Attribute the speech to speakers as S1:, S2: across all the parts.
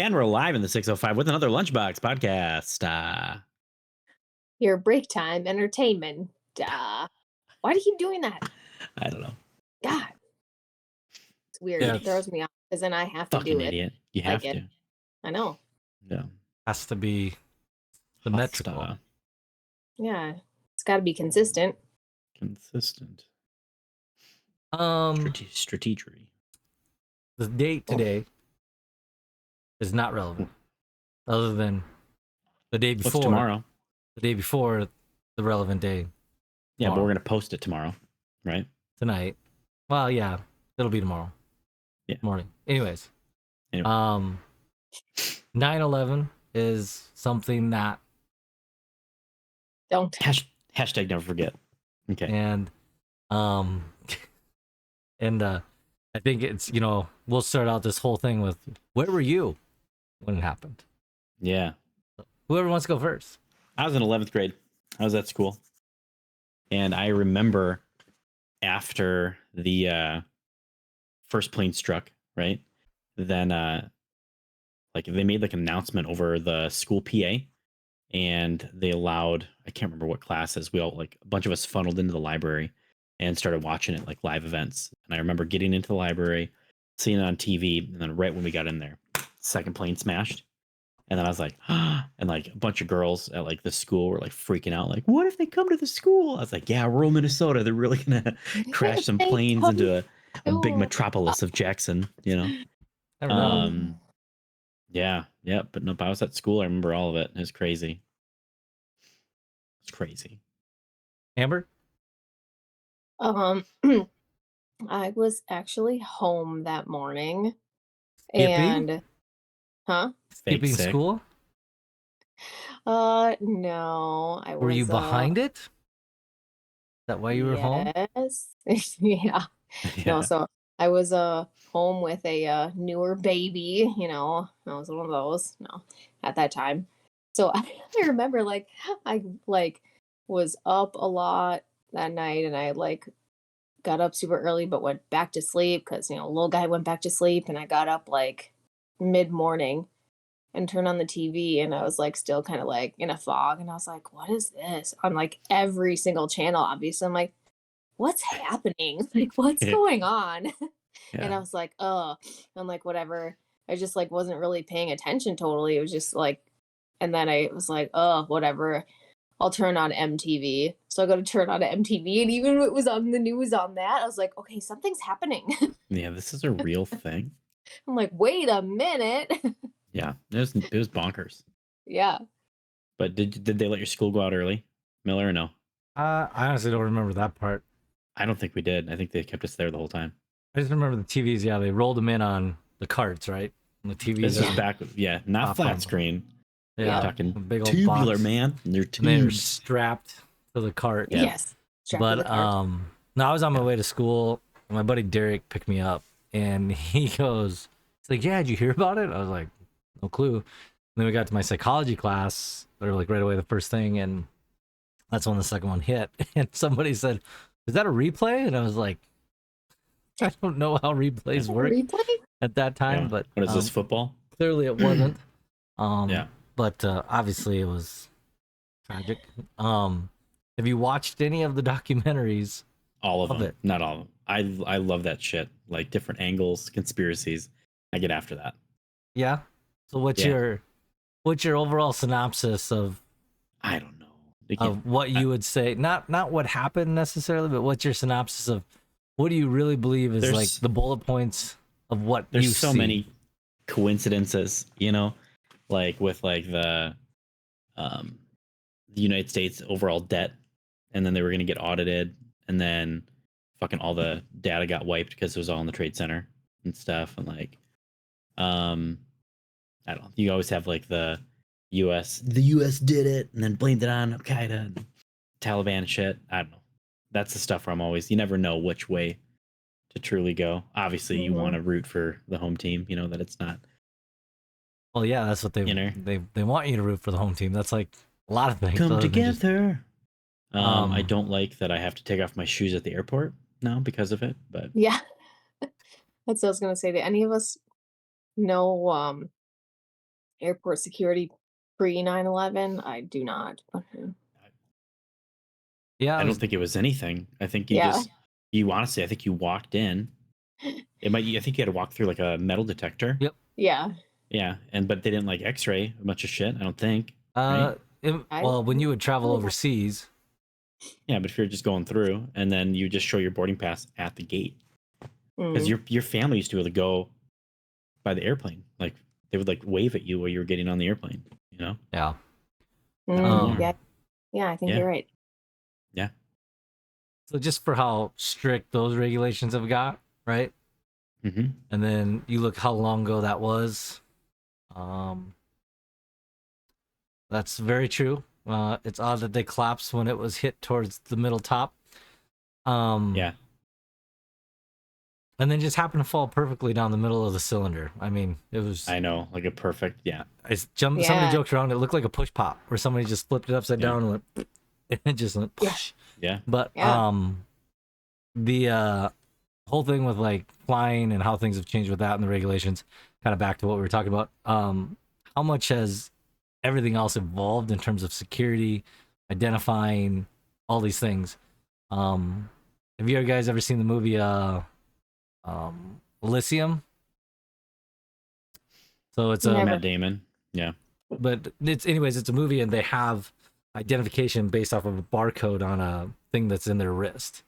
S1: And we're live in the 605 with another Lunchbox podcast.
S2: Your break time entertainment. Why do you keep doing that?
S1: I don't know.
S2: God. It's weird.
S3: Yeah,
S2: It throws me off because then I have to
S1: Fucking
S2: do it.
S1: idiot. You have
S2: Like
S1: to.
S2: it. I know.
S1: Yeah.
S3: has to be symmetrical.
S1: Hasta.
S2: Yeah. It's got to be consistent.
S1: Consistent.
S3: Um,
S1: Strategery.
S3: the date today is not relevant, other than the day
S1: What's
S3: before.
S1: tomorrow?
S3: The day before the relevant day.
S1: Yeah, but
S3: Tomorrow.
S1: we're going to post it tomorrow, right?
S3: Tonight. Well, yeah, it'll be tomorrow.
S1: Yeah.
S3: Morning. Anyways.
S1: Anyway.
S3: 9/11 is something that
S2: Don't.
S1: Hashtag never forget. Okay.
S3: and I think it's, we'll start out this whole thing with, where were you when it happened?
S1: Yeah.
S3: Whoever wants to go first.
S1: I was in 11th grade. I was at school. And I remember after the first plane struck, right? Then they made like an announcement over the school PA, and they allowed, I can't remember what classes, we all, like, a bunch of us funneled into the library and started watching it, like live events. And I remember getting into the library, seeing it on TV, and then right when we got in there, second plane smashed. And then I was like, and like a bunch of girls at like the school were like freaking out, like, what if they come to the school? I was like, yeah, rural Minnesota, they're really gonna crash some planes into a big metropolis of Jackson, you know.
S3: I remember.
S1: Yeah, but nope, I was at school. I remember all of it. It was crazy. It's crazy.
S3: Amber?
S2: I was actually home that morning.
S3: Skipping?
S2: And huh?
S3: Skipping
S1: sick.
S3: school?
S2: No. I was
S3: Were you behind it? Is that why you were home?
S2: Yes. Yeah. No, so I was home with a newer baby, I was one of those, at that time. So I remember I was up a lot that night, and I got up super early but went back to sleep because little guy went back to sleep, and I got up mid-morning and turned on the TV, and I was still kind of in a fog, and I was like, what is this? On every single channel, obviously. I'm like, what's happening? What's going on?
S1: Yeah.
S2: And I was like, I'm like, whatever. I just wasn't really paying attention totally. It was just and then I was like, whatever. I'll turn on MTV. So I go to turn on MTV, and even when it was on the news on that, I was like, okay, something's happening.
S1: Yeah, this is a real thing.
S2: I'm like, wait a minute.
S1: Yeah, it was bonkers.
S2: Yeah.
S1: But did they let your school go out early, Miller, or no?
S3: I honestly don't remember that part.
S1: I don't think we did. I think they kept us there the whole time.
S3: I just remember the TVs. Yeah, they rolled them in on the carts, right? And the TVs.
S1: This is back, not flat
S3: on.
S1: screen.
S3: Yeah,
S1: We're talking
S3: big old
S1: tubular,
S3: box.
S1: man. And they're
S3: And they were
S1: tubes.
S3: strapped to the cart.
S1: Yeah.
S2: Yes.
S3: But no, I was on my way to school. And my buddy Derek picked me up, and he's like, "Yeah, did you hear about it?" I was like, "No clue." And then we got to my psychology class. They were right away the first thing, and that's when the second one hit. And somebody said, "Is that a replay?" And I was like, "I don't know how replays work at that time." But
S1: what is this, football?
S3: Clearly, it wasn't.
S1: Yeah.
S3: But obviously, it was tragic. Have you watched any of the documentaries?
S1: All of them. Not all of them. I love that shit. Like different angles, conspiracies. I get after that.
S3: Yeah. So what's your overall synopsis of?
S1: I don't know.
S3: Of what you would say, not what happened necessarily, but what's your synopsis of what do you really believe is the bullet points of what you see?
S1: There's so many coincidences, with the United States overall debt, and then they were going to get audited, and then fucking all the data got wiped because it was all in the Trade Center and stuff, and I don't know. You always have the U.S. did it, and then blamed it on Al-Qaeda and Taliban shit. I don't know. That's the stuff where I'm always, you never know which way to truly go. Obviously, you want to root for the home team, that it's not.
S3: Well, yeah, that's what they want you to root for the home team. That's like a lot of things.
S1: Come together. I don't like that I have to take off my shoes at the airport now because of it, but
S2: yeah. That's what I was gonna say. Do any of us know airport security pre 9/11. I do not.
S3: Yeah,
S1: I don't think it was anything. I think
S2: Yeah.
S1: you honestly, I think you walked in. I think you had to walk through like a metal detector.
S3: Yep.
S2: Yeah.
S1: Yeah, but they didn't like X-ray a bunch of shit. I don't think. Right?
S3: Well, when you would travel overseas,
S1: Yeah, but if you're just going through, and then you just show your boarding pass at the gate, because
S2: Mm.
S1: your family used to be able to go by the airplane. Like they would like wave at you while you were getting on the airplane. You know?
S3: yeah.
S2: Yeah. Yeah, I think you're right.
S1: Yeah.
S3: So just for how strict those regulations have got, right?
S1: Mm-hmm.
S3: And then you look how long ago that was. That's very true. It's odd that they collapsed when it was hit towards the middle top.
S1: Yeah.
S3: And then just happened to fall perfectly down the middle of the cylinder. I mean, it was.
S1: I know, like a perfect. Yeah.
S3: Somebody joked around. It looked like a push pop, where somebody just flipped it upside down and went. It just went.
S1: Yeah.
S3: But the whole thing with like flying and how things have changed with that and the regulations, kind of back to what we were talking about. How much has everything else evolved in terms of security, identifying all these things? Have you guys ever seen the movie Elysium? So it's a
S1: Matt Damon. Yeah.
S3: But it's a movie, and they have identification based off of a barcode on a thing that's in their wrist.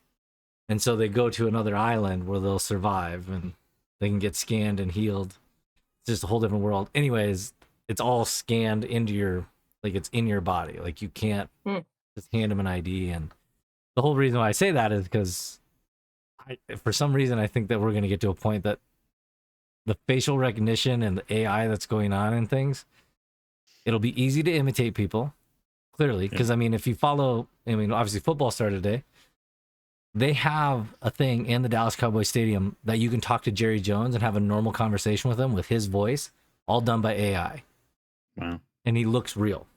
S3: And so they go to another island where they'll survive and they can get scanned and healed. It's just a whole different world. Anyways, it's all scanned into your, like, it's in your body. Like, you can't just hand them an ID. And the whole reason why I say that is because for some reason, I think that we're going to get to a point that the facial recognition and the AI that's going on and things, it'll be easy to imitate people, clearly. Because, I mean, if you follow, obviously football started today. They have a thing in the Dallas Cowboys Stadium that you can talk to Jerry Jones and have a normal conversation with him with his voice, all done by AI.
S1: Wow. And
S3: he looks real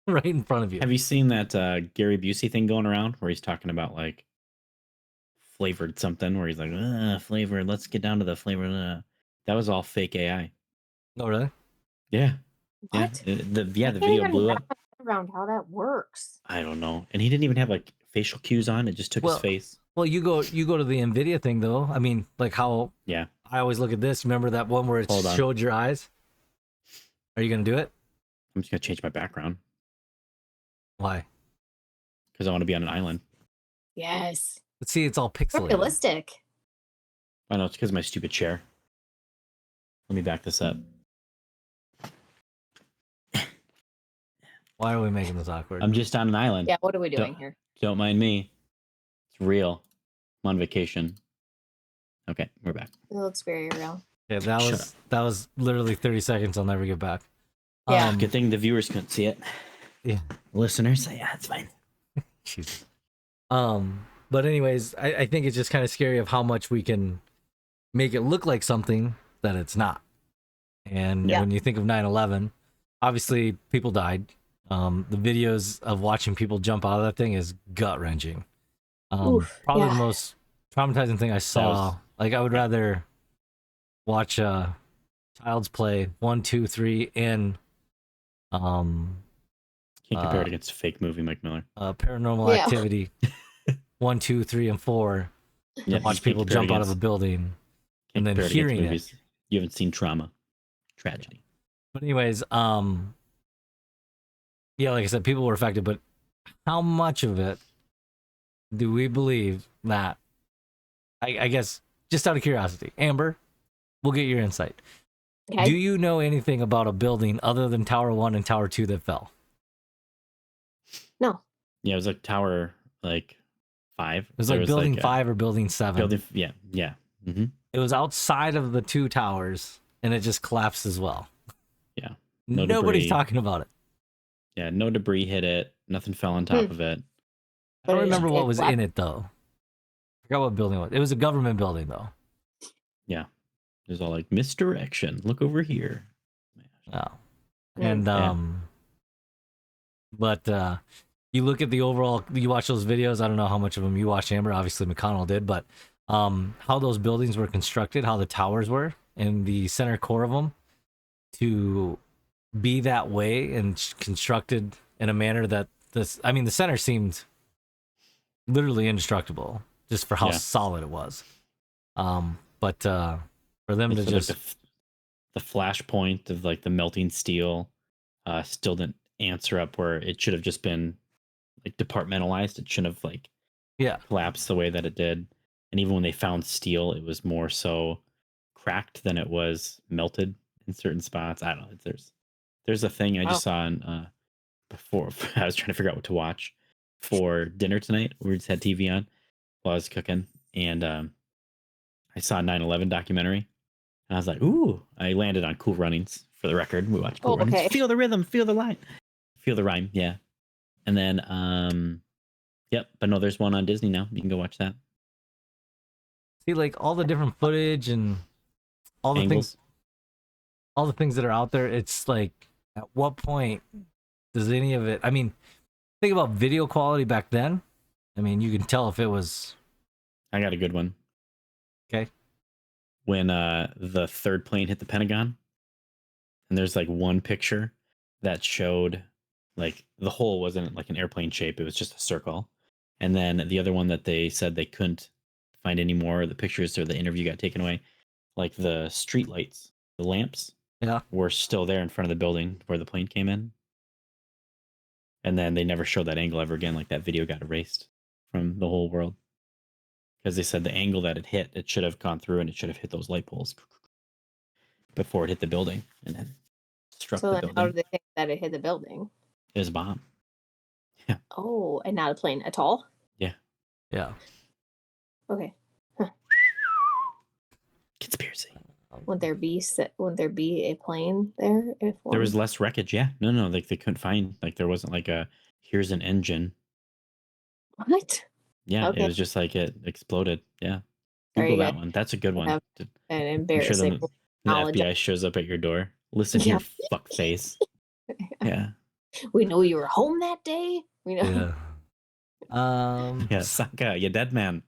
S3: right in front of you.
S1: Have you seen that Gary Busey thing going around where he's talking about like flavored something where he's like, flavored, let's get down to the flavor. That was all fake AI.
S3: Oh, really?
S2: Yeah.
S1: What? Yeah. The video blew up.
S2: Around how that works.
S1: I don't know. And he didn't even have like facial cues on. It just took his face.
S3: Well, you go to the NVIDIA thing though. I mean, like how I always look at this. Remember that one where it showed your eyes? Are you going to do it?
S1: I'm just going to change my background.
S3: Why?
S1: Because I want to be on an island.
S2: Yes.
S3: But see, it's all pixelated.
S2: Realistic.
S1: I know, it's because of my stupid chair. Let me back this up.
S3: Why are we making this awkward?
S1: I'm just on an island.
S2: Yeah, what are we doing here?
S1: Don't mind me. It's real. I'm on vacation. Okay, we're back.
S2: It looks very real.
S3: Yeah, that was literally 30 seconds I'll never get back.
S2: Yeah.
S1: Good thing the viewers couldn't see it.
S3: Yeah.
S1: Listeners, yeah, it's fine.
S3: Jesus. But anyways, I think it's just kind of scary of how much we can make it look like something that it's not. And when you think of 9/11, obviously people died. The videos of watching people jump out of that thing is gut-wrenching. Probably the most traumatizing thing I saw. Like, I would rather watch Child's Play 1, 2, 3 and
S1: can't compare it against a fake movie, Mike Miller.
S3: Paranormal Activity 1, 2, 3, and 4. Watch people jump out of a building and then hearing it.
S1: You haven't seen Trauma, Tragedy.
S3: But anyways, yeah, like I said, people were affected, but how much of it do we believe that? I guess just out of curiosity, Amber, we'll get your insight. Okay. Do you know anything about a building other than Tower 1 and Tower 2 that fell?
S2: No.
S1: Yeah, it was like Tower 5.
S3: It was like Building 5 or Building 7.
S1: Yeah. Mm-hmm.
S3: It was outside of the two towers, and it just collapsed as well.
S1: Yeah.
S3: Nobody's talking about it.
S1: Yeah, no debris hit it. Nothing fell on top of it.
S3: I don't remember what was in it, though. I forgot what building it was. It was a government building, though.
S1: Yeah. It was all like, misdirection. Look over here.
S3: Oh. And, but you look at the overall, you watch those videos. I don't know how much of them you watched, Amber. Obviously, McConnell did. But how those buildings were constructed, how the towers were, and the center core of them to be that way and constructed in a manner that this. I mean, the center seemed literally indestructible just for how
S1: Yeah.
S3: solid it was. But for them
S1: They
S3: to
S1: said, like,
S3: just
S1: the flashpoint of like the melting steel still didn't answer up where it should have just been like departmentalized. It shouldn't have like
S3: yeah.
S1: collapsed the way that it did. And even when they found steel, it was more so cracked than it was melted in certain spots. I don't know. There's a thing I just saw in before I was trying to figure out what to watch for dinner tonight. We just had TV on while I was cooking, and I saw a 9/11 documentary, and I was like, "Ooh!" I landed on Cool Runnings for the record. We watched Cool
S2: Oh,
S1: Runnings.
S2: okay.
S1: Feel the rhythm, feel the line, feel the rhyme. Yeah, and then yep. But no, there's one on Disney now. You can go watch that.
S3: See, like all the different footage and all the
S1: Angles.
S3: things that are out there. It's like, at what point does any of it? I mean, think about video quality back then. I mean, you can tell if it was
S1: I got a good one.
S3: okay.
S1: When the third plane hit the Pentagon, and there's like one picture that showed like the hole wasn't like an airplane shape, it was just a circle. And then the other one that they said they couldn't find any more, the pictures or the interview got taken away, like the street lights, the lamps
S3: Yeah.
S1: were still there in front of the building where the plane came in. And then they never showed that angle ever again. Like that video got erased from the whole world. Because they said the angle that it hit, it should have gone through and it should have hit those light poles before it hit the building and then struck
S2: So
S1: the
S2: then,
S1: building.
S2: how did they think that it hit the building?
S1: It was a bomb.
S2: Oh, and not a plane at all.
S3: Yeah.
S2: Okay.
S1: Conspiracy.
S2: Wouldn't there be a plane there? If
S1: There was
S2: one-
S1: less wreckage. Yeah. No. Like they couldn't find, like there wasn't like a, here's an engine.
S2: What?
S1: Yeah.
S2: Okay.
S1: It was just like it exploded. Yeah.
S2: There
S1: Google
S2: you
S1: that
S2: go.
S1: one. That's a good one.
S2: Have an
S1: I'm sure
S2: embarrassing
S1: the
S2: knowledge.
S1: FBI shows up at your door. Listen
S2: Yeah.
S1: here, fuck face. Yeah.
S2: We know you were home that day. We know.
S3: Yeah.
S1: Yeah. Saka, you dead man.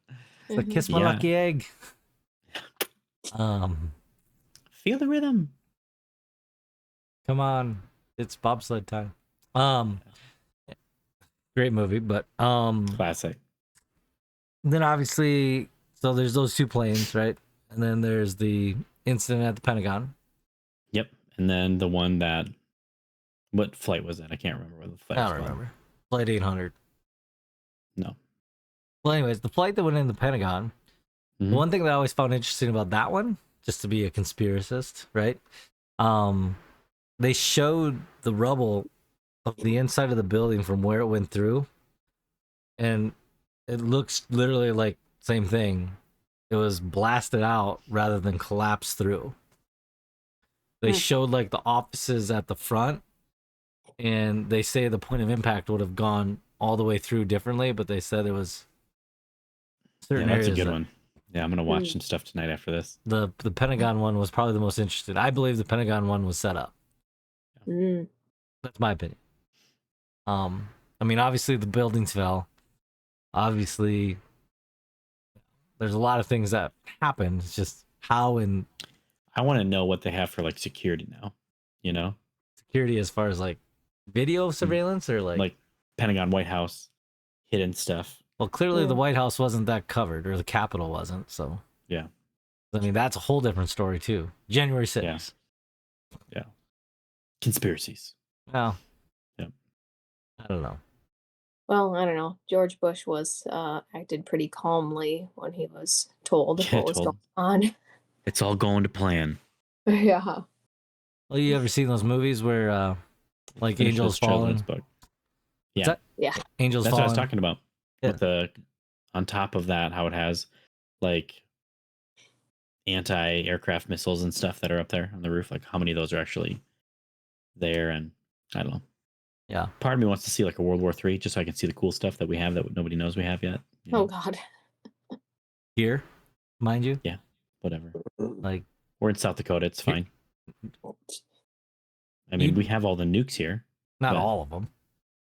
S3: It's like kiss my
S1: Yeah.
S3: lucky egg.
S1: Feel the rhythm.
S3: Come on, it's bobsled time. Great movie, but
S1: Classic.
S3: then obviously, so there's those two planes, right? And then there's the incident at the Pentagon.
S1: Yep. And then the one that, what flight was that? I can't remember what the flight
S3: I
S1: was
S3: don't
S1: called.
S3: remember. Flight 800.
S1: No.
S3: Well, anyways, the flight that went in the Pentagon.
S1: Mhm.
S3: The one thing that I always found interesting about that one, just to be a conspiracist, right? They showed the rubble of the inside of the building from where it went through, and it looks literally like same thing. It was blasted out rather than collapsed through. They showed like the offices at the front, and they say the point of impact would have gone all the way through differently, but they said it was certain
S1: Yeah, that's a
S3: areas
S1: good
S3: that-
S1: one. Yeah, I'm gonna watch some stuff tonight after this.
S3: The Pentagon one was probably the most interesting. I believe the Pentagon one was set up.
S2: Mm.
S3: That's my opinion. I mean, obviously the buildings fell. Obviously, there's a lot of things that happened. It's just how in
S1: I want to know what they have for like security now. You know,
S3: security as far as like video surveillance or
S1: like Pentagon, White House, hidden stuff.
S3: well, clearly the
S2: Yeah.
S3: White House wasn't that covered, or the Capitol wasn't. So
S1: Yeah.
S3: I mean, that's a whole different story too. January 6th.
S1: Yeah. Conspiracies.
S3: Well,
S1: Yeah.
S3: I don't know.
S2: Well, I don't know. George Bush was acted pretty calmly when he was told
S1: Yeah,
S2: what was
S1: told.
S2: going on.
S1: It's all going to plan.
S2: Yeah.
S3: Well, you ever seen those movies where, like
S1: Finish
S3: Angels
S1: this children's
S3: Falling?
S1: book.
S3: What's
S1: Yeah.
S3: that?
S2: Yeah.
S3: Angels
S1: That's what I was
S3: Falling.
S1: talking about.
S3: Yeah.
S1: With the on top of that, how it has like anti-aircraft missiles and stuff that are up there on the roof. Like how many of those are actually there? And I don't know.
S3: Yeah.
S1: Part of me wants to see like a World War III just so I can see the cool stuff that we have that nobody knows we have yet. You know,
S2: Oh God.
S3: Here, mind you.
S1: whatever.
S3: Like,
S1: We're in South Dakota. It's fine. I mean,
S3: You-
S1: we have all the nukes here.
S3: not
S1: But-
S3: all of them.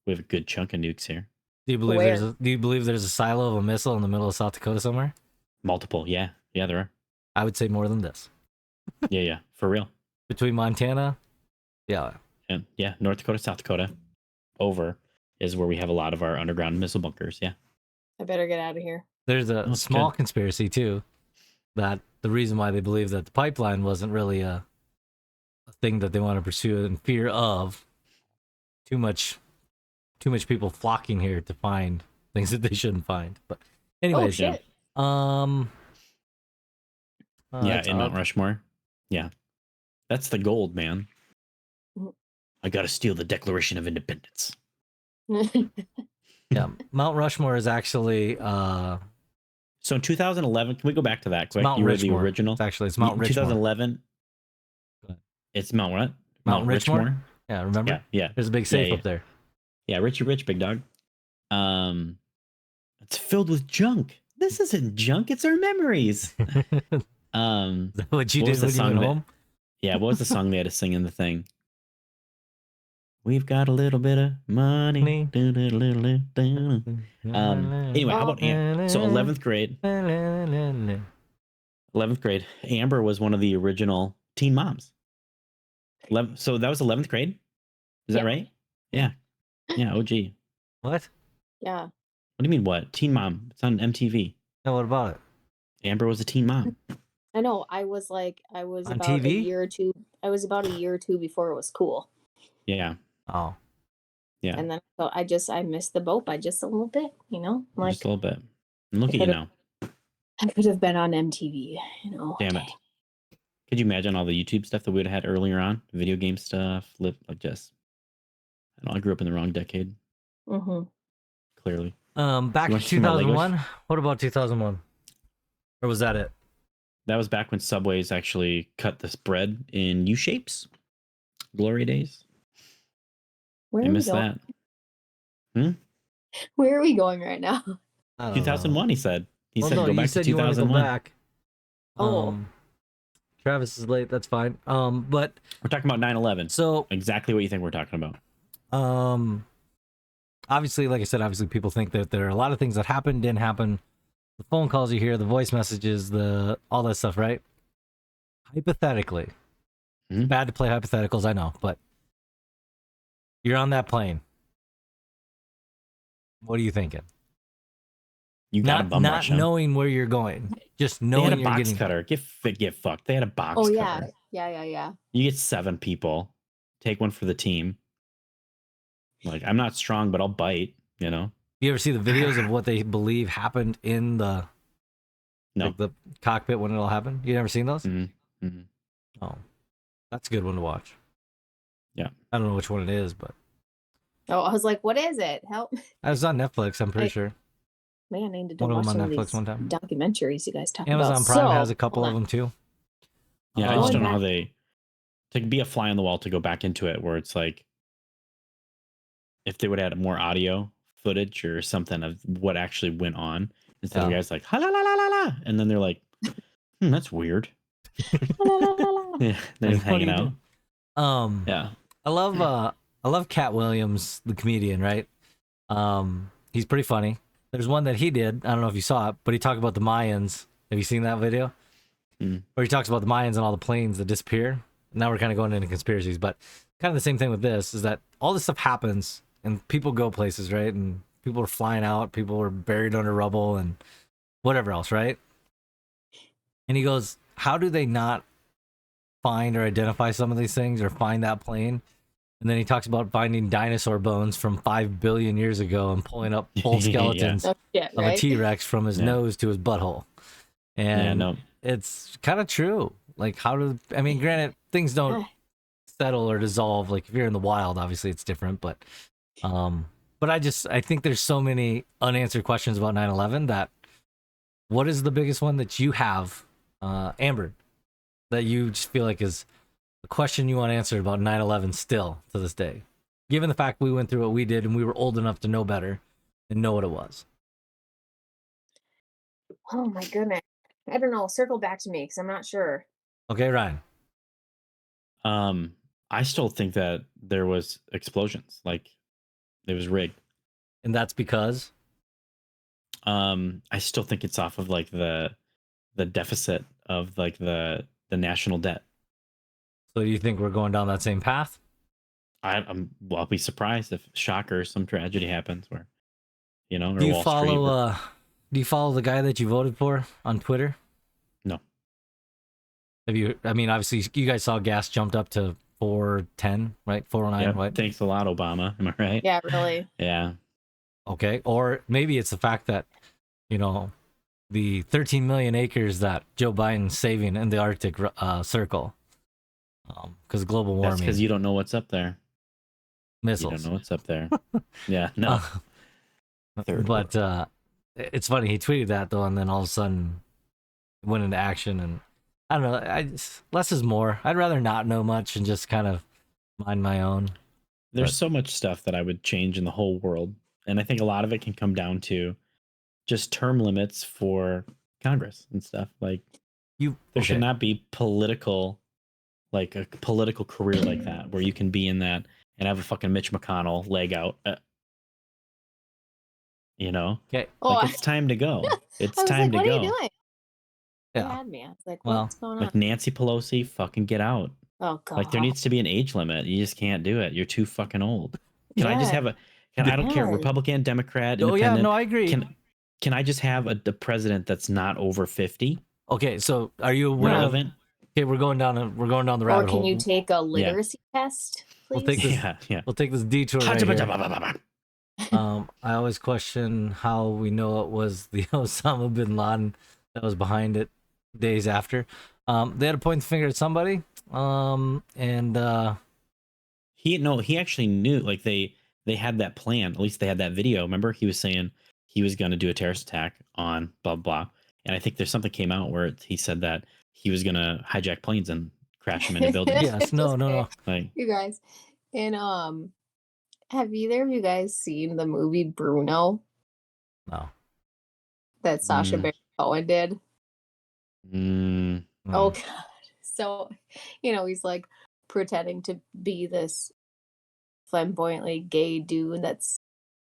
S1: We have a good chunk of nukes here.
S3: Do you believe
S2: Where?
S3: do you believe there's a silo of a missile in the middle of South Dakota somewhere?
S1: Multiple. Yeah. Yeah, there are.
S3: I would say more than this.
S1: Yeah. For real.
S3: Between Montana, yeah,
S1: And yeah, North Dakota, South Dakota, over is where we have a lot of our underground missile bunkers. Yeah.
S2: I better get out of here.
S3: There's a
S1: Oh, it's
S3: small
S1: good.
S3: conspiracy too, that the reason why they believe that the pipeline wasn't really a thing that they want to pursue in fear of too much people flocking here to find things that they shouldn't find. But
S2: Oh
S3: anyways,
S2: shit!
S3: yeah,
S1: Yeah,
S3: that's
S1: in Mount
S3: odd.
S1: Rushmore. Yeah. That's the gold, man.
S2: Mhm.
S1: I got to steal the Declaration of Independence.
S3: Yeah, Mount Rushmore is actually
S1: So in 2011, can we go back to that quick?
S3: Mount
S1: You were the
S3: Richmore.
S1: original.
S3: It's Mount
S1: In
S3: Richmore.
S1: 2011,
S3: Go ahead.
S1: it's Mount what?
S3: Mount Richmore? Yeah, remember?
S1: Yeah, yeah.
S3: There's a big safe
S1: yeah.
S3: up there.
S1: Yeah, Richie Rich, big dog. It's filled with junk. This isn't junk, it's our memories.
S3: Is that what you
S1: What
S3: did
S1: was the
S3: when you
S1: song
S3: went
S1: that-
S3: home?
S1: Yeah, what was the song they had to sing in the thing? We've got a little bit of money. Anyway, how about so 11th grade? 11th grade. Amber was one of the original teen moms. So that was 11th grade? Is that
S2: Yeah.
S1: right? Yeah. Yeah, OG.
S3: What?
S2: Yeah.
S1: What do you mean what? Teen mom. It's on MTV.
S3: No, what about it?
S1: Amber was a teen mom.
S2: I know. I was
S3: On
S2: about a
S3: TV?
S2: year or two. I was about a year or two before it was cool.
S1: Yeah.
S3: Oh.
S1: Yeah.
S2: And then so I missed the boat by just a little bit, like
S1: Just a little bit. And look
S2: I
S1: at you
S2: could've-
S1: now.
S2: I could have been on MTV,
S1: Damn it. Could you imagine all the YouTube stuff that we would have had earlier on? Video game stuff, I grew up in the wrong decade,
S2: Mm-hmm.
S1: clearly.
S3: Back
S1: You
S3: in
S1: want some more Legos?
S3: 2001? What about 2001? Or was that it?
S1: That was back when Subways actually cut this bread in U shapes. Glory days.
S2: Where
S1: I
S2: are we
S1: miss
S2: going?
S1: that.
S2: Where are we going right now?
S3: I don't know.
S1: 2001, he said. He
S3: Well,
S1: said
S3: no,
S1: go
S3: you
S1: back to
S3: said you wanted to go
S1: 2001.
S3: back.
S2: Oh.
S3: Travis is late. That's fine. But
S1: We're talking about 9/11.
S3: so
S1: Exactly what you think we're talking about.
S3: obviously, like I said, obviously people think that there are a lot of things that happened, didn't happen. The phone calls you hear, the voice messages, all that stuff, right? Hypothetically, it's
S1: Mhm.
S3: bad to play hypotheticals, I know, but you're on that plane. What are you thinking?
S1: You got a bum
S3: Not
S1: rush, huh?
S3: knowing where you're going, just
S1: They
S3: knowing
S1: had a
S3: you're
S1: box
S3: getting.
S1: cutter. Get fucked. They had a box
S2: Oh
S1: cutter.
S2: yeah.
S1: You get 7 people. Take one for the team. Like, I'm not strong, but I'll bite,
S3: You ever see the videos of what they believe happened in the
S1: No.
S3: like the cockpit when it all happened? You never seen those?
S1: Mm-hmm. Mm-hmm.
S3: Oh, that's a good one to watch.
S1: Yeah.
S3: I don't know which one it is, but
S2: Oh, I was like, what is it? Help!
S3: it was on Netflix. I'm pretty sure.
S2: Man, I need to
S3: One of
S2: watch
S3: them
S2: some
S3: on
S2: of
S3: Netflix
S2: these
S3: one time.
S2: documentaries you guys talk
S3: Amazon
S2: about.
S3: Prime
S2: So,
S3: has a couple
S2: hold
S3: of
S2: on.
S3: them too.
S1: Yeah, I just don't know
S2: Going
S1: how they to be a fly on the wall to go back into it where it's like if they would add more audio footage or something of what actually went on instead of
S3: Yeah.
S1: guys like ha la la la la la and then they're like that's weird.
S2: La, la, la, la, la.
S1: Yeah, they're just
S3: Like, what do
S1: hanging
S3: you
S1: out.
S3: do?
S1: Yeah.
S3: I love Cat Williams, the comedian, right? He's pretty funny. There's one that he did. I don't know if you saw it, but he talked about the Mayans. Have you seen that video?
S1: Mm.
S3: Where he talks about the Mayans and all the planes that disappear. Now we're kind of going into conspiracies, but kind of the same thing with this is that all this stuff happens and people go places, right? And people are flying out, people are buried under rubble and whatever else, right? And he goes, how do they not find or identify some of these things or find that plane? And then he talks about finding dinosaur bones from 5 billion years ago and pulling up full
S1: Yeah.
S3: skeletons
S2: Oh, shit,
S3: of a
S2: right?
S3: T-Rex from his
S1: Yeah.
S3: nose to his butthole. And
S1: Yeah, no.
S3: it's kind of true. Like, granted, things don't settle or dissolve. Like, if you're in the wild, obviously it's different. But I think there's so many unanswered questions about 9/11 that what is the biggest one that you have, Amber, that you just feel like is a question you want answered about 9/11 still to this day, given the fact we went through what we did and we were old enough to know better and know what it was.
S2: Oh my goodness. I don't know. Circle back to me because I'm not sure.
S3: Okay, Ryan.
S1: I still think that there was explosions, like it was rigged.
S3: And that's because
S1: I still think it's off of like the deficit of like the national debt.
S3: so you think we're going down that same path?
S1: I'll be surprised if shocker some tragedy happens where, or
S3: Do you
S1: Wall Street.
S3: follow do you follow the guy that you voted for on Twitter?
S1: No.
S3: Have you? I mean, obviously, you guys saw gas jumped up to 410, right? 409,
S1: Yep.
S3: what?
S1: Thanks a lot, Obama. Am I right?
S2: Yeah, really.
S1: Yeah.
S3: Okay. Or maybe it's the fact that, the 13 million acres that Joe Biden's saving in the Arctic Circle, because global warming.
S1: That's because you don't know what's up there.
S3: Missiles.
S1: You don't know what's up there. Yeah. No.
S3: But it's funny. He tweeted that though, and then all of a sudden went into action. And I don't know. Less is more. I'd rather not know much and just kind of mind my own.
S1: There's so much stuff that I would change in the whole world. And I think a lot of it can come down to just term limits for Congress and stuff. Like there should not be political, like a political career like that where you can be in that and have a fucking Mitch McConnell leg out.
S3: Okay.
S1: Like it's time to go. It's time to
S2: what
S1: go.
S2: What are you doing?
S3: Yeah.
S2: You had me. I was like,
S3: Well,
S2: what's going on?
S1: Like Nancy Pelosi, fucking get out.
S2: Oh god.
S1: Like there needs to be an age limit. You just can't do it. You're too fucking old. Can I just have I don't care, Republican, Democrat,
S3: Oh
S1: Independent.
S3: yeah, no, I agree.
S1: Can I just have the president that's not over 50?
S3: Okay, so are you aware
S1: relevant?
S3: Okay, we're going down the rabbit hole.
S2: Or can you take a literacy test, please?
S3: We'll take this.
S1: Yeah.
S3: We'll take this detour right here. I always question how we know it was the Osama bin Laden that was behind it days after. They had to point the finger at somebody.
S1: He actually knew, like they had that plan. At least they had that video. Remember, he was saying he was going to do a terrorist attack on blah blah. And I think there's something came out where he said that he was going to hijack planes and crash them into buildings.
S3: Yes, no.
S1: Like,
S2: you guys, and have either of you guys seen the movie Bruno?
S3: No.
S2: That Sacha Baron Cohen did.
S3: No.
S2: Oh god. So, he's like pretending to be this flamboyantly gay dude that's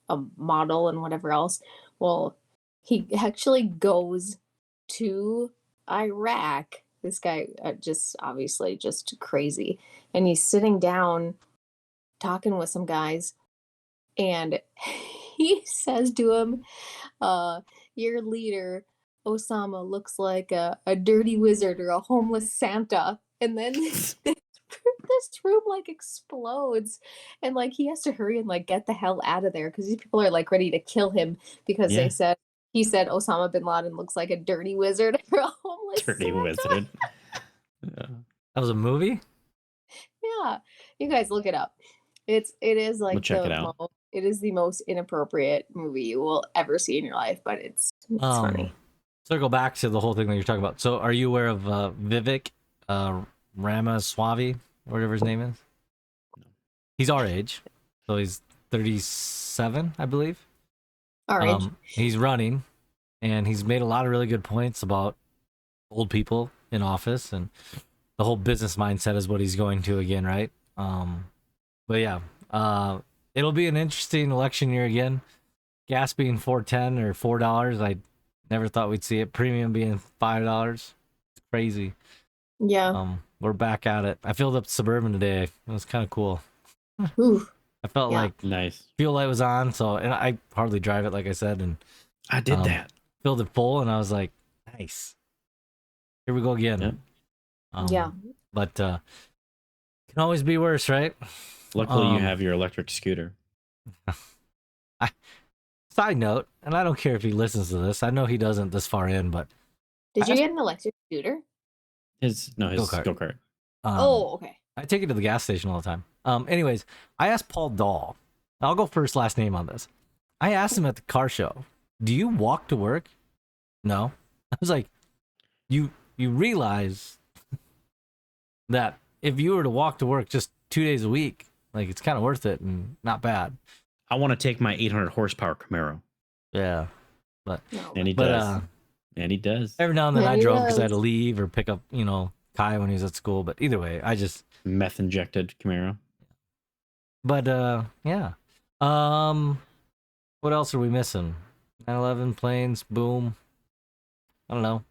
S2: a model and whatever else. Well, he actually goes to Iraq. This guy just obviously just crazy. And he's sitting down talking with some guys, and he says to him, your leader, Osama, looks like a dirty wizard or a homeless Santa. And then this room like explodes, and like he has to hurry and like get the hell out of there because these people are like ready to kill him because he said Osama bin Laden looks like a dirty wizard or a homeless
S1: dirty
S2: Santa.
S1: wizard.
S3: That was a movie?
S2: Yeah, you guys look it up. It is like it is the most inappropriate movie you will ever see in your life, but it's funny.
S3: Circle back to the whole thing that you're talking about. So are you aware of Vivek Ramaswamy, whatever his name is?
S1: No.
S3: He's our age, so he's 37, I believe.
S2: Our age.
S3: He's running, and he's made a lot of really good points about old people in office, and the whole business mindset is what he's going to again, right? But yeah, it'll be an interesting election year again. Gas being $4.10 or $4, I never thought we'd see it. Premium being $5, it's crazy.
S2: Yeah.
S3: We're back at it. I filled up Suburban today. It was kind of cool.
S2: Ooh.
S3: I felt like
S1: nice.
S3: Fuel light was on, and I hardly drive it, like I said, and
S1: I did that.
S3: Filled it full, and I was like, nice. Here we go again.
S2: Yep.
S3: But can always be worse, right?
S1: Luckily, you have your electric scooter.
S3: Side note, and I don't care if he listens to this. I know he doesn't this far in, but
S2: did you get an electric scooter?
S1: His go-kart.
S2: Okay.
S3: I take it to the gas station all the time. Anyways, I asked Paul Dahl. I'll go first last name on this. I asked him at the car show, do you walk to work? No. I was like, you realize that if you were to walk to work just 2 days a week, like it's kind of worth it and not bad.
S1: I want to take my 800 horsepower Camaro.
S3: Yeah.
S1: And he does. And he does.
S3: Every now and then I drove because I had to leave or pick up, Kai when he was at school. But either way, I just
S1: meth injected Camaro.
S3: But yeah. What else are we missing? 9/11 planes, boom. I don't know.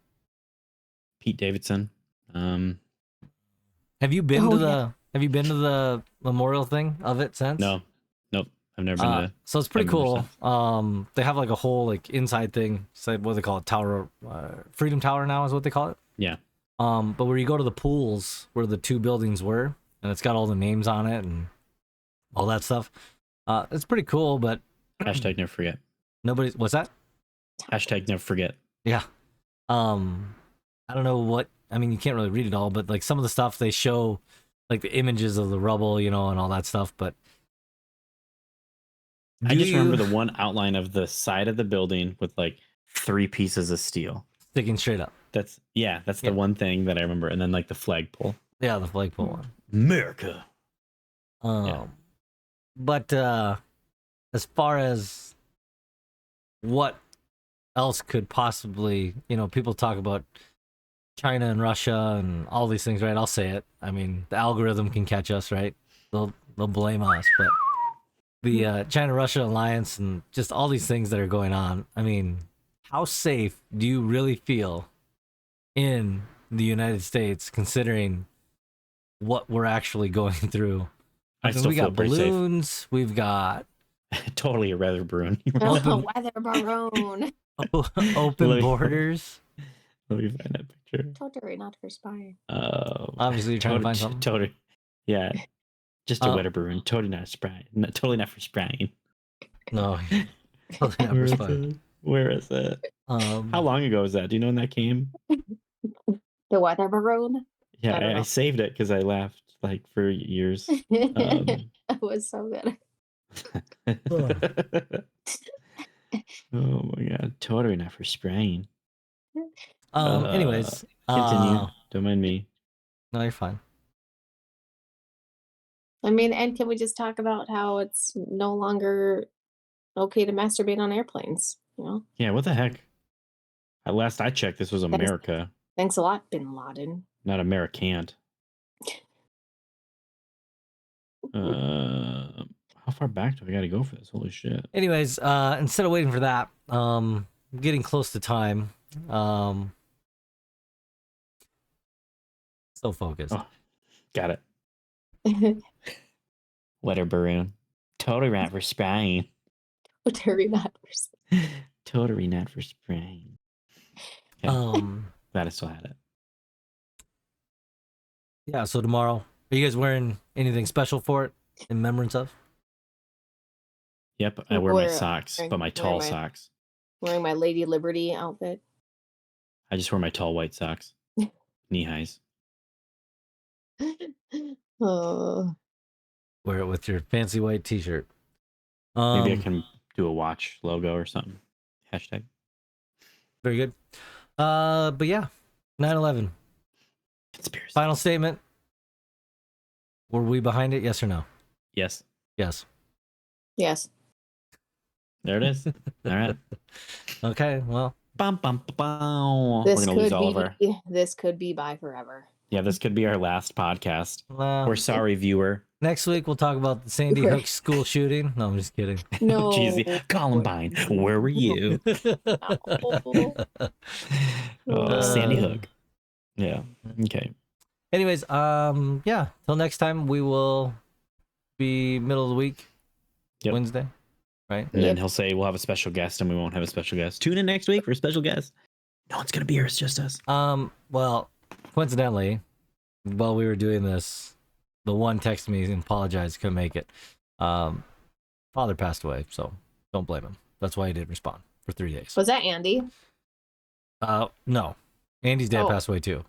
S1: Pete Davidson.
S3: Have you been to Have you been to the memorial thing of it since?
S1: No, nope. I've never been to.
S3: So it's pretty
S1: I've never
S3: cool. They have like a whole like inside thing. So what do they call it? Tower, Freedom Tower now is what they call it.
S1: Yeah.
S3: But where you go to the pools where the two buildings were, and it's got all the names on it and all that stuff. It's pretty cool, but
S1: Hashtag never forget.
S3: nobody's. What's that?
S1: Hashtag never forget.
S3: Yeah. I don't know what. I mean, you can't really read it all, but like some of the stuff they show, like the images of the rubble, you know, and all that stuff. But
S1: I just remember the one outline of the side of the building with like 3 pieces of steel
S3: sticking straight up.
S1: That's the one thing that I remember, and then like the flagpole.
S3: Yeah, the flagpole one.
S1: America.
S3: But as far as what else could possibly, you know, people talk about China and Russia and all these things, right? I'll say it. I mean, the algorithm can catch us, right? They'll blame us, but the China-Russia alliance and just all these things that are going on. I mean, how safe do you really feel in the United States, considering what we're actually going through?
S1: I still
S3: we
S1: feel
S3: got
S1: pretty
S3: balloons. We've got
S1: totally a weather balloon.
S2: Oh, weather balloon.
S3: open borders.
S1: Let me find that picture.
S2: Totally not for spying.
S3: Obviously, you're trying to find something.
S1: Totally, yeah. Just a weather balloon. Totally not spraying. Totally not for spraying.
S3: No, totally not for spying.
S1: Where is it? How long ago was that? Do you know when that came?
S2: The weather balloon.
S1: Yeah, I saved it because I laughed like for years.
S2: It was so good.
S1: Oh my god, totally not for spraying.
S3: Anyways,
S1: continue. Don't mind me.
S3: No, you're fine.
S2: I mean, and can we just talk about how it's no longer okay to masturbate on airplanes? You know?
S1: Yeah, what the heck? At last I checked, this was America.
S2: Thanks a lot, Bin Laden.
S1: Not Americant. How far back do I gotta go for this? Holy shit.
S3: Anyways, instead of waiting for that, getting close to time. So focused.
S1: Oh, got it. Weather balloon. Totally not for spraying.
S2: Totally not for spying.
S1: Totally not for spraying. Okay. Glad I still had it.
S3: Yeah, so tomorrow, are you guys wearing anything special for it in remembrance of?
S1: Yep, I wear my socks, but my tall socks.
S2: Wearing my Lady Liberty outfit.
S1: I just wear my tall white socks. Knee highs.
S2: Oh.
S3: Wear it with your fancy white t-shirt.
S1: Maybe I can do a watch logo or something. Hashtag.
S3: Very good. But yeah, 9/11.
S1: Conspiracy.
S3: Final statement. Were we behind it? Yes or no?
S1: Yes.
S3: Yes.
S2: Yes.
S1: There it is. All right.
S3: Okay, well.
S1: Bum, bum, bum. We're gonna lose all of our...
S2: This could be bye forever.
S1: Yeah, this could be our last podcast. We're sorry, viewer.
S3: Next week we'll talk about the Sandy Hook school shooting. No, I'm just kidding.
S2: No.
S1: Jeezy. Columbine, where were you? Sandy Hook. Yeah. Okay.
S3: Anyways, yeah. Till next time, we will be middle of the week, Wednesday, right?
S1: And then he'll say we'll have a special guest, and we won't have a special guest. Tune in next week for a special guest. No one's gonna be here. It's just us.
S3: Well, coincidentally, while we were doing this, the one texted me and apologized, couldn't make it. Father passed away, so don't blame him. That's why he didn't respond for 3 days.
S2: Was that Andy?
S3: No. Andy's dad passed away too.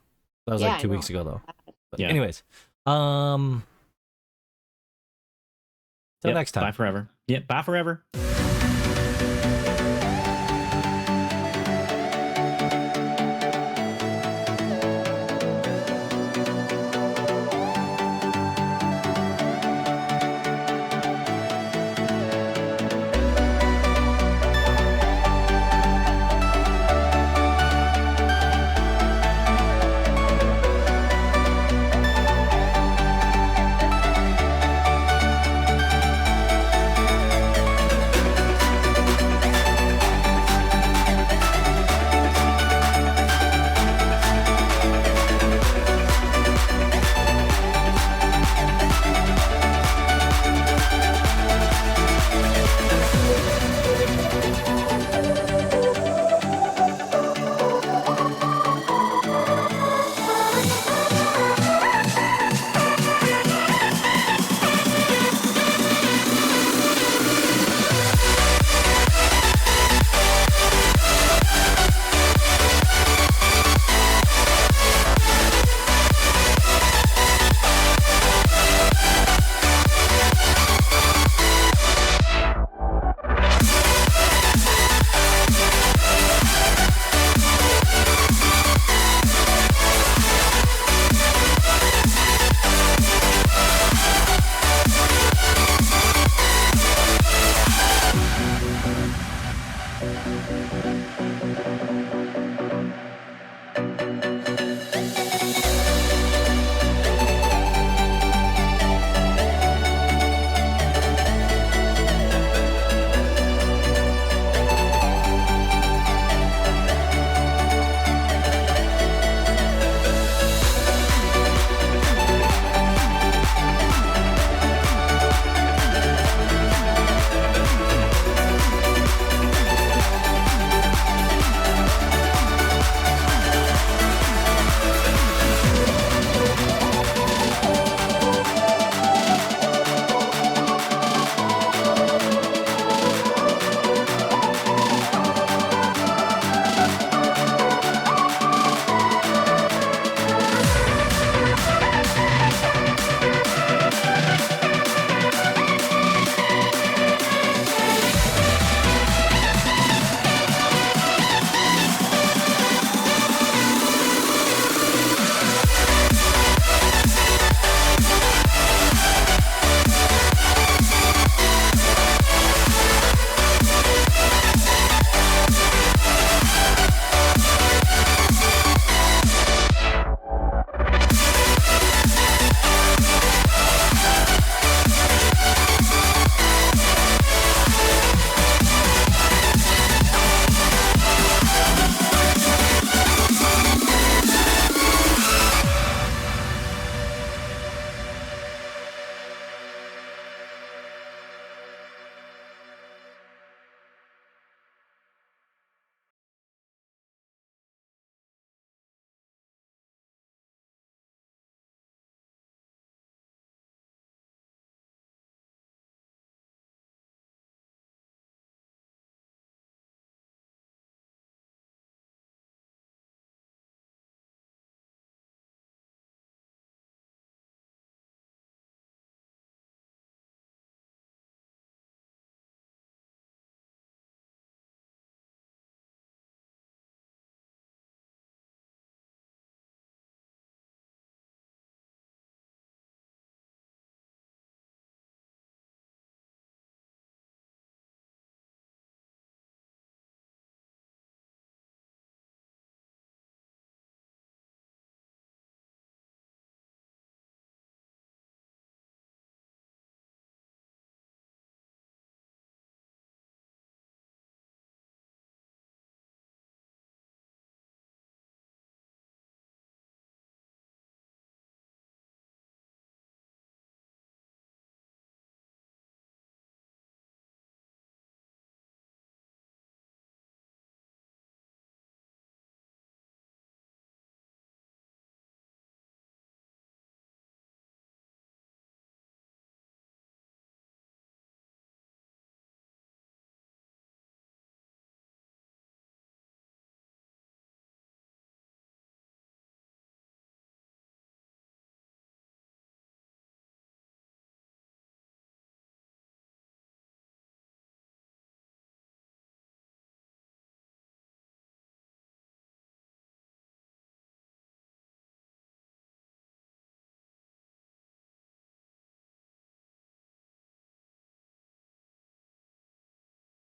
S3: That was like 2 weeks ago though. But anyways, till next time.
S1: Bye forever. Yeah, bye forever.